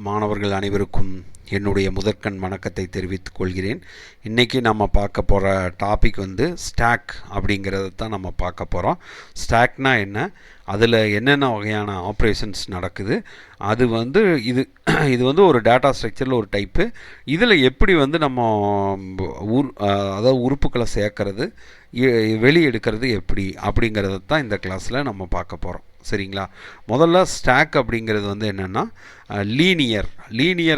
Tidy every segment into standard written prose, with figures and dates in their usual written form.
மாணவர்கள் அனைவருக்கும் என்னுடைய முதற்கண் வணக்கத்தை தெரிவித்துக் கொள்கிறேன். இன்றைக்கி நம்ம பார்க்க போகிற டாபிக் வந்து ஸ்டாக் அப்படிங்கிறது தான் நம்ம பார்க்க போகிறோம். ஸ்டாக்னா என்ன, அதில் என்னென்ன வகையான ஆப்ரேஷன்ஸ் நடக்குது, அது வந்து இது வந்து ஒரு டேட்டா ஸ்ட்ரக்சரில் ஒரு டைப்பு. இதில் எப்படி வந்து நம்ம அதாவது உறுப்புகளை சேர்க்கறது, வெளியெடுக்கிறது எப்படி அப்படிங்கிறது தான் இந்த கிளாஸில் நம்ம பார்க்க போகிறோம். சரிங்களா? முதல்ல ஸ்டாக் அப்படிங்கிறது வந்து என்னென்னா லீனியர்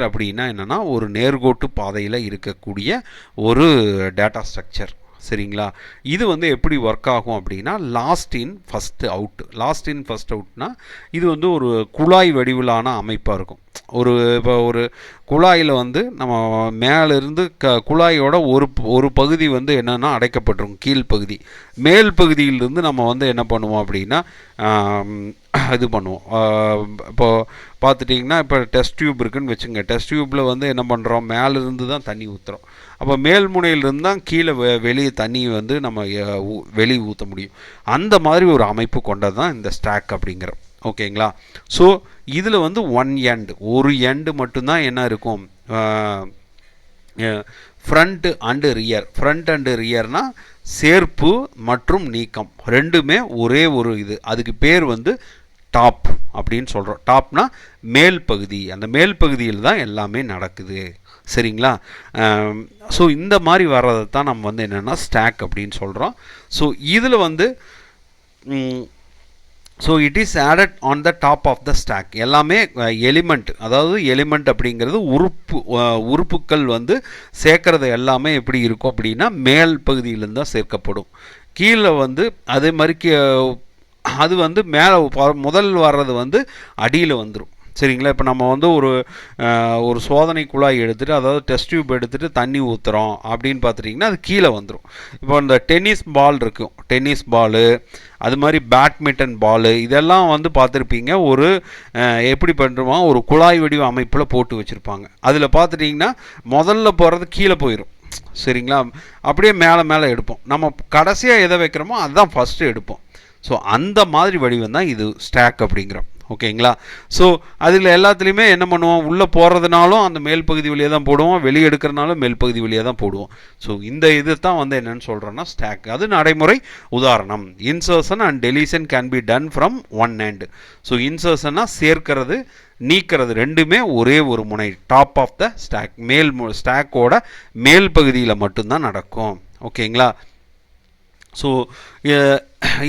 அப்படின்னா என்னென்னா ஒரு நேர்கோட்டு பாதையில் இருக்கக்கூடிய ஒரு டேட்டா ஸ்ட்ரக்சர். சரிங்களா? இது வந்து எப்படி ஒர்க் ஆகும் அப்படின்னா லாஸ்ட் இன் ஃபஸ்ட்டு அவுட்னா இது வந்து ஒரு குழாய் வடிவிலான அமைப்பாக இருக்கும். இப்போ ஒரு குழாயில் வந்து நம்ம மேலிருந்து குழாயோட ஒரு பகுதி வந்து என்னென்னா அடைக்கப்பட்டிருக்கும், கீழ்ப்பகுதி. மேல் பகுதியிலிருந்து நம்ம வந்து என்ன பண்ணுவோம் அப்படின்னா இது பண்ணுவோம். இப்போது பார்த்துட்டிங்கன்னா இப்போ டெஸ்ட் டியூப் இருக்குதுன்னு வச்சுங்க. டெஸ்ட் டியூப்பில் வந்து என்ன பண்ணுறோம், மேலிருந்து தான் தண்ணி ஊற்றுறோம். அப்போ மேல் முனையிலிருந்து தான் கீழே வெளியே தண்ணி வந்து நம்ம வெளியே ஊற்ற முடியும். அந்த மாதிரி ஒரு அமைப்பு கொண்டது தான் இந்த ஸ்டாக் அப்படிங்கிறோம். ஓகேங்களா? ஸோ இதில் வந்து ஒரு எண்டு மட்டும்தான் என்ன இருக்கும், ஃப்ரண்ட் அண்டு ரியர்னால் சேர்ப்பு மற்றும் நீக்கம் ரெண்டுமே ஒரே ஒரு இது. அதுக்கு பேர் வந்து டாப் அப்படின்னு சொல்கிறோம். டாப்னா மேல் பகுதி, அந்த மேல் பகுதியில் தான் எல்லாமே நடக்குது. சரிங்களா? ஸோ இந்த மாதிரி வர்றதை தான் நம்ம வந்து என்னென்னா ஸ்டாக் அப்படின்னு சொல்கிறோம். ஸோ இதில் வந்து so it is added on the top of the stack. எல்லாமே எலிமெண்ட் அப்படிங்கிறது உறுப்புக்கள் வந்து சேர்க்கறது எல்லாமே எப்படி இருக்கும் அப்படின்னா மேல் பகுதியிலேருந்து தான் சேர்க்கப்படும். கீழே வந்து அதே மாதிரி அது வந்து மேலே முதல் வர்றது வந்து அடியில் வந்துடும். சரிங்களா? இப்போ நம்ம வந்து ஒரு சோதனை குழாய் எடுத்துகிட்டு, அதாவது டெஸ்ட் டியூப் எடுத்துகிட்டு தண்ணி ஊற்றுறோம் அப்படின்னு பார்த்துட்டிங்கன்னா அது கீழே வந்துடும். இப்போ இந்த டென்னிஸ் பாலு, அது மாதிரி பேட்மிண்டன் பாலு, இதெல்லாம் வந்து பார்த்துருப்பீங்க. எப்படி பண்ணுறோமா, ஒரு குழாய் வடிவ அமைப்பில் போட்டு வச்சுருப்பாங்க. அதில் பார்த்துட்டிங்கன்னா முதல்ல போகிறது கீழே போயிடும். சரிங்களா? அப்படியே மேலே எடுப்போம். நம்ம கடைசியாக எதை வைக்கிறோமோ அதுதான் ஃபஸ்ட்டு எடுப்போம். ஸோ அந்த மாதிரி வடிவம் தான் இது ஸ்டாக் அப்படிங்கிறோம். ஓகேங்களா? ஸோ அதில் எல்லாத்துலேயுமே என்ன பண்ணுவோம், உள்ளே போகிறதுனாலும் அந்த மேல் பகுதி வழியாக தான் போடுவோம், வெளியே எடுக்கிறனாலும் மேல் பகுதி வழியாக தான் போடுவோம். ஸோ இந்த இது தான் வந்து என்னென்னு சொல்கிறோன்னா ஸ்டாக். அது நடைமுறை உதாரணம். Insertion and deletion can be done from one end. So இன்சர்ஷன்னா சேர்க்கிறது, நீக்கிறது ரெண்டுமே ஒரே ஒரு முனை, டாப் ஆஃப் த ஸ்டாக், ஸ்டாக்கோட மேல் பகுதியில் மட்டும்தான் நடக்கும். ஓகேங்களா? ஸோ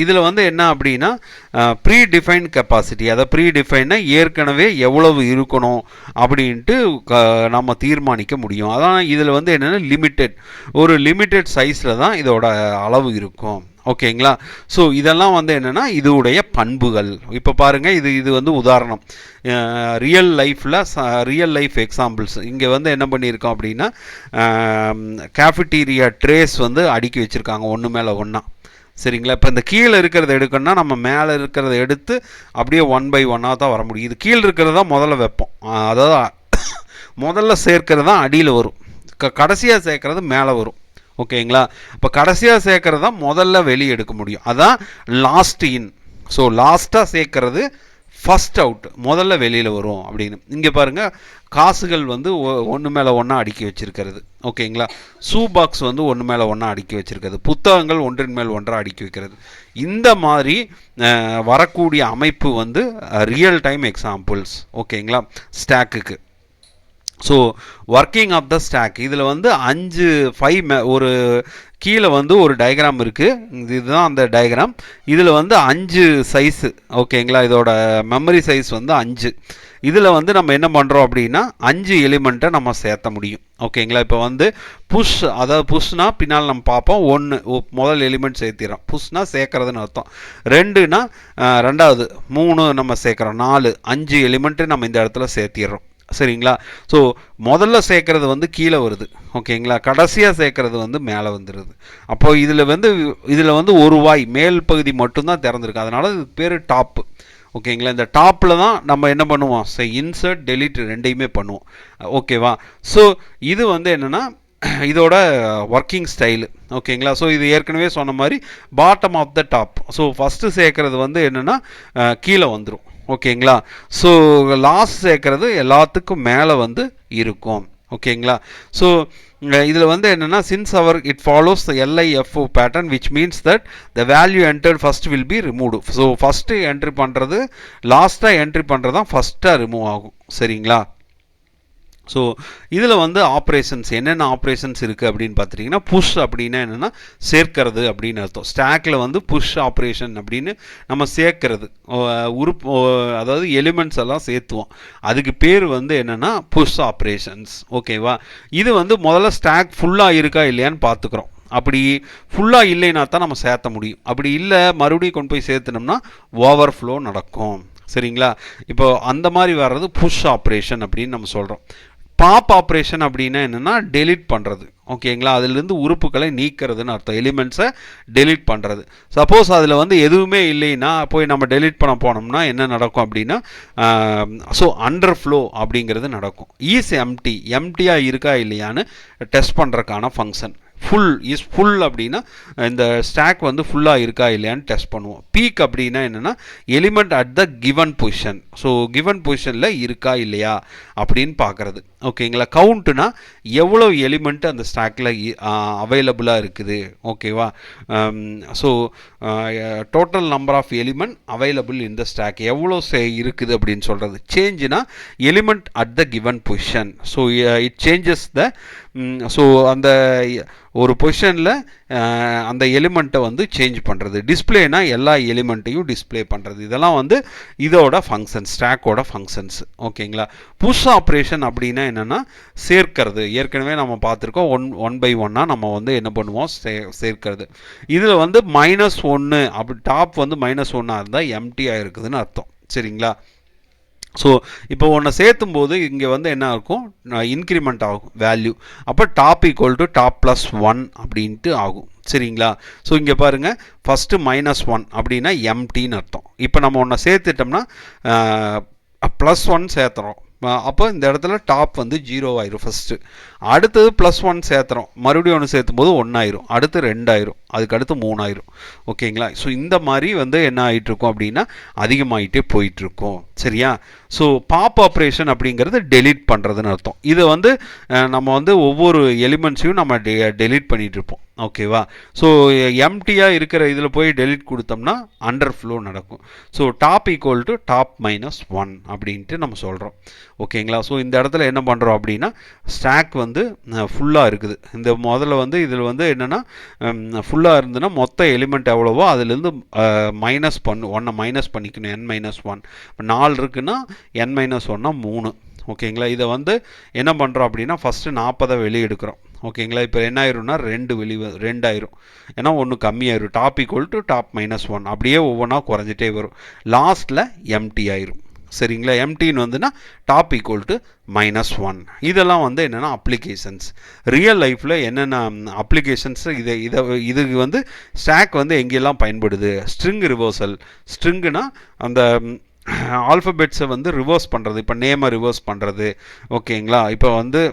இதில் வந்து என்ன அப்படின்னா ப்ரீ டிஃபைன் கெப்பாசிட்டி, அதை ப்ரீ டிஃபைன்னா ஏற்கனவே எவ்வளவு இருக்கணும் அப்படின்ட்டு நம்ம தீர்மானிக்க முடியும். அதான் இதில் வந்து என்னென்னா ஒரு லிமிட்டெட் சைஸில் தான் இதோட அளவு இருக்கும். ஓகேங்களா? ஸோ இதெல்லாம் வந்து என்னென்னா இதுடைய பண்புகள். இப்போ பாருங்கள், இது வந்து உதாரணம். Real life examples. இங்கே வந்து என்ன பண்ணியிருக்கோம் அப்படின்னா கேஃபிட்டீரியா ட்ரேஸ் வந்து அடுக்கி வச்சுருக்காங்க ஒன்று மேலே ஒன்றா. சரிங்களா? இப்போ இந்த கீழே இருக்கிறத எடுக்கணும்னா நம்ம மேலே இருக்கிறத எடுத்து அப்படியே 1 by 1 தான் வர முடியும். இது கீழே இருக்கிறது தான் முதல்ல வைப்போம். அதாவது முதல்ல சேர்க்கிறது தான் அடியில் வரும், கடைசியாக சேர்க்கறது மேலே வரும். ஓகேங்களா? இப்போ கடைசியாக சேர்க்கறது தான் முதல்ல வெளியே எடுக்க முடியும். அதான் லாஸ்ட் இன். ஸோ லாஸ்ட்டாக சேர்க்கறது ஃபஸ்ட் அவுட், முதல்ல வெளியில் வரும் அப்படின்னு. இங்கே பாருங்கள், காசுகள் வந்து ஒன்று மேலே ஒன்றா அடுக்கி வச்சுருக்கிறது. ஓகேங்களா? ஷூ பாக்ஸ் வந்து ஒன்று மேலே ஒன்றா அடுக்கி வச்சுருக்கிறது, புத்தகங்கள் ஒன்றின் மேல் ஒன்றாக அடுக்கி வைக்கிறது. இந்த மாதிரி வரக்கூடிய அமைப்பு வந்து ரியல் டைம் எக்ஸாம்பிள்ஸ். ஓகேங்களா? ஸ்டாக்குக்கு. So working of the stack, இதில் வந்து 5 ஒரு கீழே வந்து ஒரு டயக்ராம் இருக்குது. இதுதான் அந்த டயக்ராம். இதில் வந்து 5 சைஸு. ஓகேங்களா? இதோட மெமரி சைஸ் வந்து 5. இதில் வந்து நம்ம என்ன பண்ணுறோம் அப்படின்னா 5 எலிமெண்ட்டை நம்ம சேர்த்த முடியும். ஓகேங்களா? இப்போ வந்து புஷ்னா பின்னால் நம்ம பார்ப்போம். முதல் எலிமெண்ட் சேர்த்திடுறோம். புஷ்னா சேர்க்கறதுன்னு அர்த்தம். 2னா ரெண்டாவது, 3 நம்ம சேர்க்குறோம், 4, 5 எலிமெண்ட்டு நம்ம இந்த இடத்துல சேர்த்திடுறோம். சரிங்களா? ஸோ முதல்ல சேர்க்கறது வந்து கீழே வருது. ஓகேங்களா? கடைசியாக சேர்க்கறது வந்து மேலே வந்துடுது. அப்போது இதில் வந்து ஒரு வாய் மேல் பகுதி மட்டும்தான் திறந்துருக்கு. அதனால் இது பேர் டாப்பு. ஓகேங்களா? இந்த டாப்பில் தான் நம்ம என்ன பண்ணுவோம், இன்சர்ட் டெலீட் ரெண்டையுமே பண்ணுவோம். ஓகேவா? ஸோ இது வந்து என்னென்னா இதோட ஒர்க்கிங் ஸ்டைலு. ஓகேங்களா? ஸோ இது ஏற்கனவே சொன்ன மாதிரி bottom of the top. So first சேர்க்கறது வந்து என்னென்னா கீழே வந்துடும். ஓகேங்களா. ஸோ லாஸ்ட் சேர்க்கறது எல்லாத்துக்கும் மேலே வந்து இருக்கும். ஓகேங்களா. ஸோ இதில் வந்து என்னென்னா சின்ஸ் அவர் it follows the LIFO pattern which means that the value entered first will be removed. So first entry பண்ணுறது லாஸ்ட்டாக என்ட்ரி பண்ணுறது தான் ஃபஸ்ட்டாக ரிமூவ் ஆகும். சரிங்களா. ஸோ இதில் வந்து ஆப்ரேஷன்ஸ் என்னென்ன ஆப்ரேஷன்ஸ் இருக்குது அப்படின்னு பார்த்துட்டிங்கன்னா புஷ் அப்படின்னா என்னென்னா சேர்க்கிறது அப்படின்னு அர்த்தம். ஸ்டாக்கில் வந்து புஷ் ஆப்ரேஷன் அப்படின்னு நம்ம சேர்க்கறது உறுப்பு, அதாவது எலிமெண்ட்ஸ் எல்லாம் சேர்த்துவோம். அதுக்கு பேர் வந்து என்னென்னா புஷ் ஆப்ரேஷன்ஸ். ஓகேவா. இது வந்து முதல்ல ஸ்டாக் ஃபுல்லாக இருக்கா இல்லையான்னு பார்த்துக்குறோம். அப்படி ஃபுல்லாக இல்லைன்னா தான் நம்ம சேர்த்த முடியும். அப்படி இல்லை மறுபடியும் கொண்டு போய் சேர்த்துனோம்னா ஓவர்ஃப்ளோ நடக்கும். சரிங்களா. இப்போ அந்த மாதிரி வர்றது புஷ் ஆப்ரேஷன் அப்படின்னு நம்ம சொல்கிறோம். பாப் ஆப்ரேஷன் அப்படின்னா என்னென்னா டெலிட் பண்ணுறது. ஓகேங்களா. அதிலிருந்து உறுப்புகளை நீக்கிறதுன்னு அர்த்தம். எலிமெண்ட்ஸை டெலிட் பண்ணுறது. சப்போஸ் அதில் வந்து எதுவுமே இல்லைன்னா போய் நம்ம டெலிட் பண்ண போனோம்னா என்ன நடக்கும் அப்படின்னா ஸோ அண்டர் ஃப்ளோ அப்படிங்கிறது நடக்கும். ஈஸ் எம்டியாக இருக்கா இல்லையான்னு டெஸ்ட் பண்ணுறதுக்கான ஃபங்க்ஷன். ஃபுல் அப்படின்னா இந்த ஸ்டாக் வந்து ஃபுல்லாக இருக்கா இல்லையான்னு டெஸ்ட் பண்ணுவோம். பீக் அப்படின்னா என்னென்னா element at the given position. So given பொசிஷனில் இருக்கா இல்லையா அப்படின்னு பார்க்குறது. ஓகேங்களா. கவுண்ட்டுனா எவ்வளோ எலிமெண்ட் அந்த ஸ்டாக்கில் அவைலபிளாக இருக்குது. ஓகேவா. So total number of element available இந்த ஸ்டாக் எவ்வளோ இருக்குது அப்படின்னு சொல்கிறது. சேஞ்சுனா element at the given position. So it changes the so அந்த ஒரு பொசிஷனில் அந்த எலிமெண்ட்டை வந்து சேஞ்ச் பண்ணுறது. டிஸ்பிளேனா எல்லா எலிமெண்ட்டையும் டிஸ்பிளே பண்ணுறது. இதெல்லாம் வந்து இதோட ஃபங்க்ஷன்ஸ், ஸ்டாக்கோட ஃபங்க்ஷன்ஸ். ஓகேங்களா. புஷ் ஆப்ரேஷன் அப்படின்னா என்னென்னா சேர்க்கிறது. ஏற்கனவே நம்ம பார்த்துருக்கோம். ஒன் பை ஒன்னாக நம்ம வந்து என்ன பண்ணுவோம், சேர்க்கிறது. இதில் வந்து -1 அப்படி டாப் வந்து -1 இருந்தால் எம்டியாக இருக்குதுன்னு அர்த்தம். சரிங்களா. ஸோ இப்போ ஒன்றை சேர்த்தும் போது இங்கே வந்து என்ன இருக்கும், இன்க்ரிமெண்ட் ஆகும் வேல்யூ. அப்போ டாப் ஈக்குவல் டு டாப் +1 அப்படின்ட்டு ஆகும். சரிங்களா. ஸோ இங்கே பாருங்கள், ஃபஸ்ட்டு -1 அப்படின்னா எம்டின்னு அர்த்தம். இப்போ நம்ம ஒன்றை சேர்த்துட்டோம்னா +1 சேர்த்துறோம். அப்போ இந்த இடத்துல டாப் வந்து 0 ஆயிரும் ஃபஸ்ட்டு. அடுத்தது +1 சேர்த்துறோம். மறுபடியும் ஒன்று சேர்த்தும் போது 1 ஆயிரும். அடுத்து 2 ஆயிரும். அதுக்கடுத்து 3 ஆயிரும். ஓகேங்களா. ஸோ இந்த மாதிரி வந்து என்ன ஆகிட்டுருக்கும் அப்படின்னா அதிகமாகிட்டே போயிட்டுருக்கும். சரியா. ஸோ பாப் ஆப்ரேஷன் அப்படிங்கிறது டெலீட் பண்ணுறதுன்னு அர்த்தம். இதை வந்து நம்ம வந்து ஒவ்வொரு எலிமெண்ட்ஸையும் நம்ம டெலீட் பண்ணிகிட்ருப்போம். ஓகேவா. ஸோ எம்டியாக இருக்கிற இதில் போய் டெலிட் கொடுத்தோம்னா அண்டர் ஃப்ளோ நடக்கும். So top equal to top -1 அப்படின்ட்டு நம்ம சொல்கிறோம். ஓகேங்களா. ஸோ இந்த இடத்துல என்ன பண்ணுறோம் அப்படின்னா ஸ்டாக் வந்து ஃபுல்லாக இருக்குது. இந்த முதல்ல வந்து இதில் வந்து என்னென்னா ஃபுல்லாக இருந்ததுன்னா மொத்த எலிமெண்ட் எவ்வளவோ அதுலேருந்து ஒன்றை மைனஸ் பண்ணிக்கணும். n-1 இப்போ 4 இருக்குன்னா n-1னா 3. ஓகேங்களா. இதை வந்து என்ன பண்ணுறோம் அப்படின்னா ஃபஸ்ட்டு 40 வெளியே எடுக்கிறோம். ஓகேங்களா. இப்போ என்ன ஆயிரும்னா 2 ஆயிரும். ஏன்னா ஒன்று கம்மியாயிரும். டாப் ஈக்குவல் டு டாப் -1 அப்படியே ஒவ்வொன்றா குறைஞ்சிட்டே வரும். லாஸ்ட்டில் எம்டி ஆயிரும். சரிங்களா. எம்டின்னு வந்துன்னா டாப் ஈக்குவல் டு -1. இதெல்லாம் வந்து என்னென்னா அப்ளிகேஷன்ஸ். ரியல் லைஃப்பில் என்னென்ன அப்ளிகேஷன்ஸ் இதுக்கு வந்து ஸ்டாக் வந்து எங்கெல்லாம் பயன்படுது. String reversal. ஸ்ட்ரிங்குனா அந்த ஆல்ஃபபெட்ஸை வந்து ரிவர்ஸ் பண்ணுறது. இப்போ நேமை ரிவர்ஸ் பண்ணுறது. ஓகேங்களா. இப்போ வந்து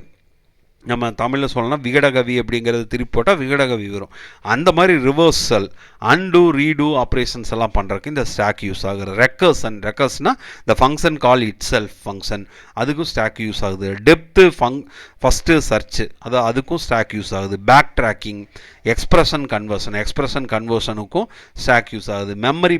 நம்ம தமிழில் சொல்லலாம் விகடகவி அப்படிங்கிறது திருப்பி போட்டால் விகடகவி வரும். அந்த மாதிரி ரிவர்சல், அன்டூ, ரீடூ ஆப்ரேஷன்ஸ் எல்லாம் பண்ணுறதுக்கு இந்த ஸ்டாக் யூஸ் ஆகுது. ரெக்கர்ஸ்னால் இந்த function call itself function, அதுக்கும் ஸ்டாக் யூஸ் ஆகுது. டெப்த்து ஃபஸ்ட்டு சர்ச்சு அதுக்கும் ஸ்டாக் யூஸ் ஆகுது. பேக் ட்ராக்கிங், எக்ஸ்பிரஷன் கன்வர்ஷனுக்கும் ஸ்டாக் யூஸ் ஆகுது. மெமரி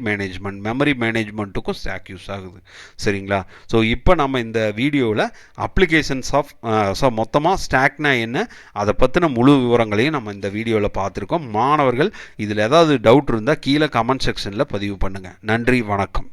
மேனேஜ்மெண்ட்டுக்கும் ஸ்டாக் யூஸ் ஆகுது. சரிங்களா. ஸோ இப்போ நம்ம இந்த வீடியோவில் அப்ளிகேஷன்ஸ் ஆஃப் மொத்தமாக ஸ்டாக்னா என்ன அதை பற்றின முழு விவரங்களையும் நம்ம இந்த வீடியோவில் பார்த்துருக்கோம். மாணவர்கள் இதில் ஏதாவது டவுட் இருந்தால் கீழே கமெண்ட் செக்ஷனில் பதிவு பண்ணுங்கள். நன்றி, வணக்கம்.